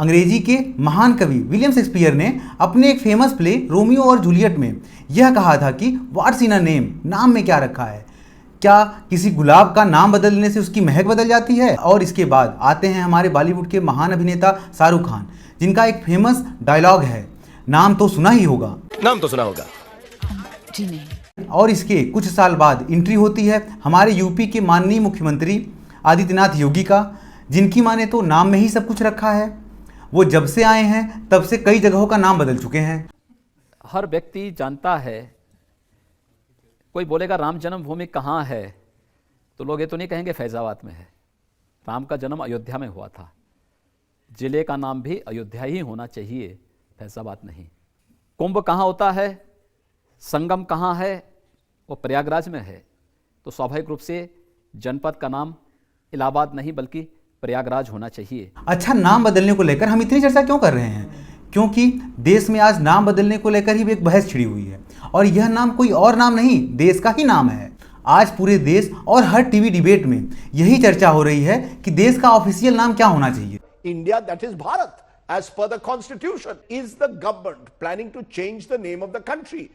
अंग्रेजी के महान कवि विलियम शेक्सपियर ने अपने एक फेमस प्ले रोमियो और जूलियट में यह कहा था कि व्हाट्स इन अ नेम, नाम में क्या रखा है। क्या किसी गुलाब का नाम बदलने से उसकी महक बदल जाती है। और इसके बाद आते हैं हमारे बॉलीवुड के महान अभिनेता शाहरुख खान, जिनका एक फेमस डायलॉग है, नाम तो सुना ही होगा। नाम तो सुना होगा जी नहीं। और इसके कुछ साल बाद एंट्री होती है हमारे यूपी के माननीय मुख्यमंत्री आदित्यनाथ योगी का, जिनकी माने तो नाम में ही सब कुछ रखा है। वो जब से आए हैं तब से कई जगहों का नाम बदल चुके हैं। हर व्यक्ति जानता है, कोई बोलेगा राम जन्मभूमि कहाँ है तो लोग ये तो नहीं कहेंगे फैजाबाद में है। राम का जन्म अयोध्या में हुआ था। जिले का नाम भी अयोध्या ही होना चाहिए, फैजाबाद नहीं। कुंभ कहाँ होता है, संगम कहाँ है, वो प्रयागराज में है। तो स्वाभाविक रूप से जनपद का नाम इलाहाबाद नहीं बल्कि प्रयागराज होना चाहिए। अच्छा, नाम बदलने को लेकर हम इतनी चर्चा क्यों कर रहे हैं? क्योंकि देश में आज नाम बदलने को लेकर ही एक बहस छिड़ी हुई है, और यह नाम कोई और नाम नहीं, देश का ही नाम है। आज पूरे देश और हर टीवी डिबेट में यही चर्चा हो रही है कि देश का ऑफिशियल नाम क्या होना चाहिए। India, that is Bharat, as per the constitution. Is the government planning to change the name of the country?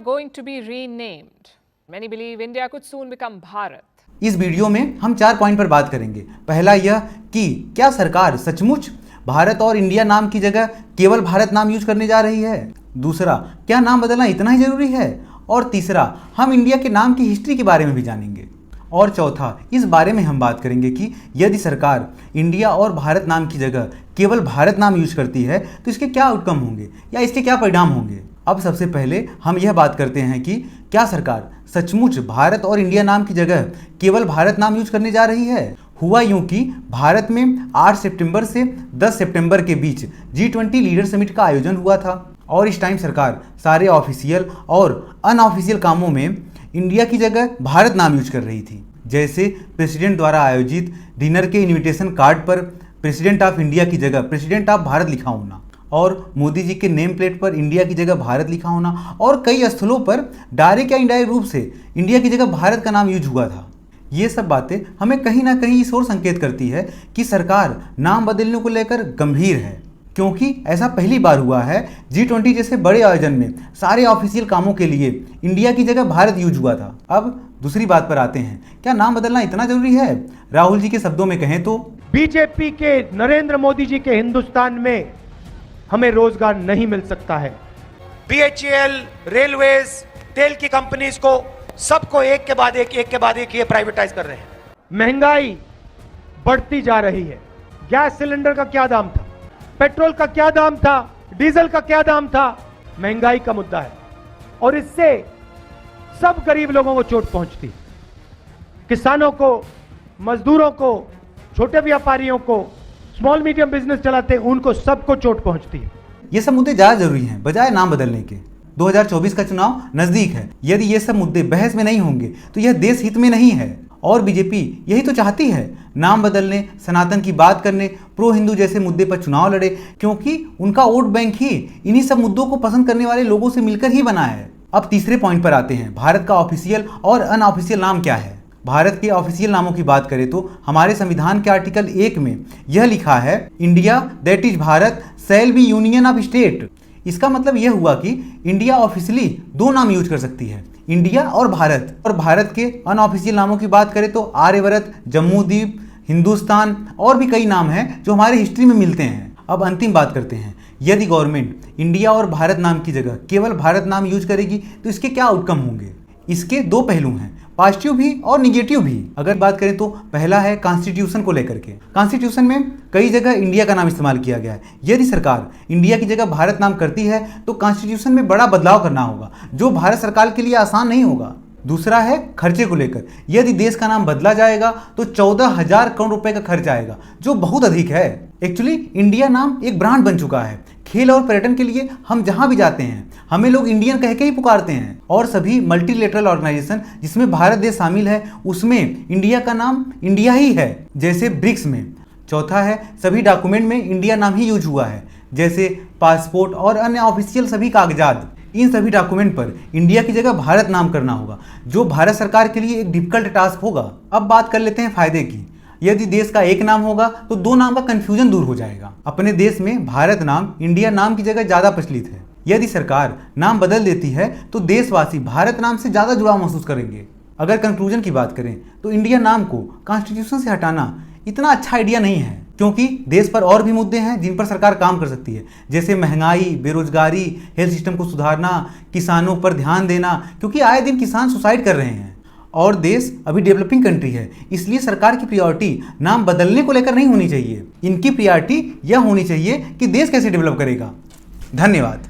Going to be renamed. Many believe India could soon become Bharat. इस video में हम 4 point पर बात करेंगे। पहला यह कि क्या सरकार सचमुच भारत और इंडिया नाम की जगह केवल भारत नाम यूज करने जा रही है। दूसरा, क्या नाम बदलना इतना ही जरूरी है। और तीसरा, हम इंडिया के नाम की हिस्ट्री के बारे में भी जानेंगे। और चौथा, इस बारे में हम बात करेंगे कि यदि सरकार इंडिया और भारत नाम की जगह केवल भारत नाम यूज करती है तो इसके क्या आउटकम होंगे या इसके क्या परिणाम होंगे। अब सबसे पहले हम यह बात करते हैं कि क्या सरकार सचमुच भारत और इंडिया नाम की जगह केवल भारत नाम यूज करने जा रही है। हुआ यूं कि भारत में 8 सितंबर से 10 सितंबर के बीच G20 लीडर समिट का आयोजन हुआ था, और इस टाइम सरकार सारे ऑफिशियल और अनऑफिशियल कामों में इंडिया की जगह भारत नाम यूज कर रही थी। जैसे प्रेसिडेंट द्वारा आयोजित डिनर के इनविटेशन कार्ड पर प्रेसिडेंट ऑफ इंडिया की जगह प्रेसिडेंट ऑफ भारत लिखा होना, और मोदी जी के नेम प्लेट पर इंडिया की जगह भारत लिखा होना, और कई स्थलों पर डायरेक्ट या इनडायरेक्ट रूप से इंडिया की जगह भारत का नाम यूज हुआ था। ये सब बातें हमें कहीं ना कहीं इस ओर संकेत करती है कि सरकार नाम बदलने को लेकर गंभीर है, क्योंकि ऐसा पहली बार हुआ है G20 जैसे बड़े आयोजन में सारे ऑफिशियल कामों के लिए इंडिया की जगह भारत यूज हुआ था। अब दूसरी बात पर आते हैं, क्या नाम बदलना इतना जरूरी है। राहुल जी के शब्दों में कहें तो बीजेपी के नरेंद्र मोदी जी के हिंदुस्तान में हमें रोजगार नहीं मिल सकता है। BHEL, रेलवेज, तेल की कंपनीज को सबको एक के बाद एक ये प्राइवेटाइज कर रहे हैं। महंगाई बढ़ती जा रही है। गैस सिलेंडर का क्या दाम था, पेट्रोल का क्या दाम था, डीजल का क्या दाम था, महंगाई का मुद्दा है, और इससे सब गरीब लोगों को चोट पहुंचती है। किसानों को, मजदूरों को, छोटे व्यापारियों को, स्मॉल मीडियम बिजनेस चलाते हैं, उनको सबको चोट पहुंचती है। ये सब मुद्दे ज़्यादा जरूरी हैं बजाय नाम बदलने के। 2024 का चुनाव नजदीक है। यदि ये सब मुद्दे बहस में नहीं होंगे तो यह देश हित में नहीं है, और बीजेपी यही तो चाहती है, नाम बदलने, सनातन की बात करने, प्रो हिंदू जैसे मुद्दे पर चुनाव लड़े, क्योंकि उनका वोट बैंक ही इन्हीं सब मुद्दों को पसंद करने वाले लोगों से मिलकर ही बना है। अब तीसरे पॉइंट पर आते हैं, भारत का ऑफिशियल और अनऑफिशियल नाम क्या है। भारत के ऑफिशियल नामों की बात करें तो हमारे संविधान के आर्टिकल 1 में यह लिखा है, India that is Bharat shall be union of state. इसका मतलब यह हुआ कि इंडिया ऑफिशियली 2 नाम यूज कर सकती है, इंडिया और भारत। और भारत के अनऑफिशियल नामों की बात करें तो आर्यव्रत, जम्मू द्वीप, हिंदुस्तान और भी कई नाम हैं जो हमारे हिस्ट्री में मिलते हैं। अब अंतिम बात करते हैं, यदि गवर्नमेंट इंडिया और भारत नाम की जगह केवल भारत नाम यूज करेगी तो इसके क्या आउटकम होंगे। इसके 2 पहलू हैं, पॉजिटिव भी और निगेटिव भी। अगर बात करें तो पहला है कॉन्स्टिट्यूशन को लेकर के। कॉन्स्टिट्यूशन में कई जगह इंडिया का नाम इस्तेमाल किया गया है। यदि सरकार इंडिया की जगह भारत नाम करती है तो कॉन्स्टिट्यूशन में बड़ा बदलाव करना होगा, जो भारत सरकार के लिए आसान नहीं होगा। दूसरा है खर्चे को लेकर। यदि देश का नाम बदला जाएगा तो 14,000 करोड़ रुपए का खर्च आएगा, जो बहुत अधिक है। एक्चुअली इंडिया नाम एक ब्रांड बन चुका है। खेल और पर्यटन के लिए हम जहां भी जाते हैं हमें लोग इंडियन कह के ही पुकारते हैं, और सभी मल्टीलेटरल ऑर्गेनाइजेशन जिसमें भारत देश शामिल है उसमें इंडिया का नाम इंडिया ही है, जैसे ब्रिक्स में। चौथा है सभी डॉक्यूमेंट में इंडिया नाम ही यूज हुआ है, जैसे पासपोर्ट और अन्य ऑफिशियल सभी कागजात। इन सभी डॉक्यूमेंट पर इंडिया की जगह भारत नाम करना होगा, जो भारत सरकार के लिए एक डिफिकल्ट टास्क होगा। अब बात कर लेते हैं फायदे की। यदि देश का एक नाम होगा तो दो नाम का कंफ्यूजन दूर हो जाएगा। अपने देश में भारत नाम इंडिया नाम की जगह ज़्यादा प्रचलित है। यदि सरकार नाम बदल देती है तो देशवासी भारत नाम से ज़्यादा जुड़ाव महसूस करेंगे। अगर कंक्लूजन की बात करें तो इंडिया नाम को कॉन्स्टिट्यूशन से हटाना इतना अच्छा आइडिया नहीं है, क्योंकि देश पर और भी मुद्दे हैं जिन पर सरकार काम कर सकती है, जैसे महंगाई, बेरोजगारी, हेल्थ सिस्टम को सुधारना, किसानों पर ध्यान देना, क्योंकि आए दिन किसान सुसाइड कर रहे हैं और देश अभी डेवलपिंग कंट्री है। इसलिए सरकार की प्रायोरिटी नाम बदलने को लेकर नहीं होनी चाहिए। इनकी प्रायोरिटी यह होनी चाहिए कि देश कैसे डेवलप करेगा। धन्यवाद।